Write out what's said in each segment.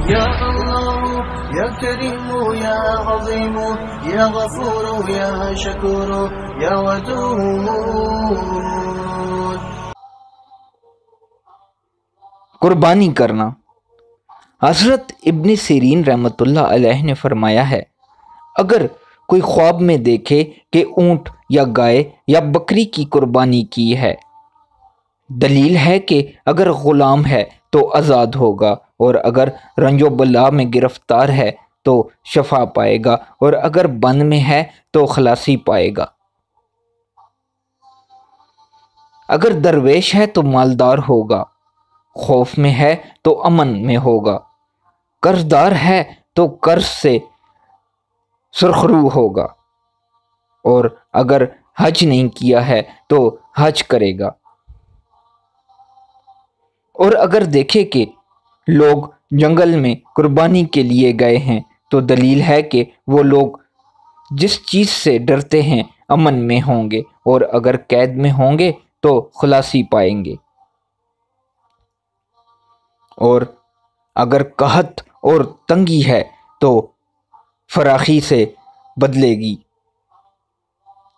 یا اللہ یا کریم یا عظیم یا غفور یا شکور یا ودود۔ قربانی کرنا۔ حضرت ابن سیرین رحمۃ اللہ علیہ نے فرمایا ہے، اگر کوئی خواب میں دیکھے کہ اونٹ یا گائے یا بکری کی قربانی کی ہے، دلیل ہے کہ اگر غلام ہے تو آزاد ہوگا، اور اگر رنج و بلا میں گرفتار ہے تو شفا پائے گا، اور اگر بند میں ہے تو خلاصی پائے گا۔ اگر درویش ہے تو مالدار ہوگا، خوف میں ہے تو امن میں ہوگا، قرض دار ہے تو قرض سے سرخرو ہوگا، اور اگر حج نہیں کیا ہے تو حج کرے گا۔ اور اگر دیکھے کہ لوگ جنگل میں قربانی کے لیے گئے ہیں تو دلیل ہے کہ وہ لوگ جس چیز سے ڈرتے ہیں امن میں ہوں گے، اور اگر قید میں ہوں گے تو خلاصی پائیں گے، اور اگر قحط اور تنگی ہے تو فراخی سے بدلے گی۔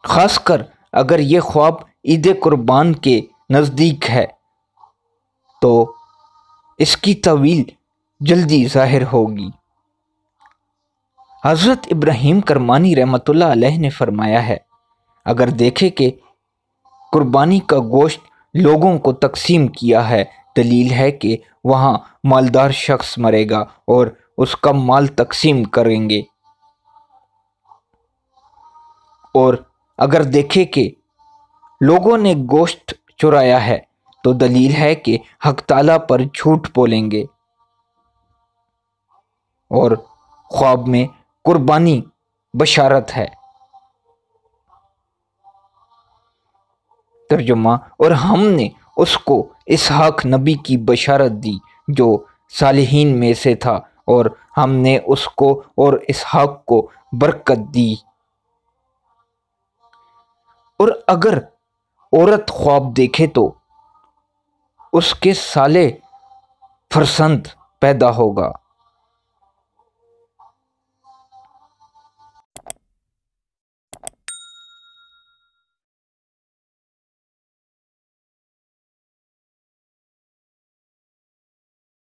خاص کر اگر یہ خواب عید قربان کے نزدیک ہے تو اس کی تعویل جلدی ظاہر ہوگی۔ حضرت ابراہیم کرمانی رحمۃ اللہ علیہ نے فرمایا ہے، اگر دیکھے کہ قربانی کا گوشت لوگوں کو تقسیم کیا ہے، دلیل ہے کہ وہاں مالدار شخص مرے گا اور اس کا مال تقسیم کریں گے، اور اگر دیکھے کہ لوگوں نے گوشت چرایا ہے تو دلیل ہے کہ حق تعالیٰ پر جھوٹ بولیں گے، اور خواب میں قربانی بشارت ہے۔ ترجمہ، اور ہم نے اس کو اسحاق نبی کی بشارت دی جو صالحین میں سے تھا، اور ہم نے اس کو اور اسحاق کو برکت دی۔ اور اگر عورت خواب دیکھے تو اس کے صالح فرزند پیدا ہوگا،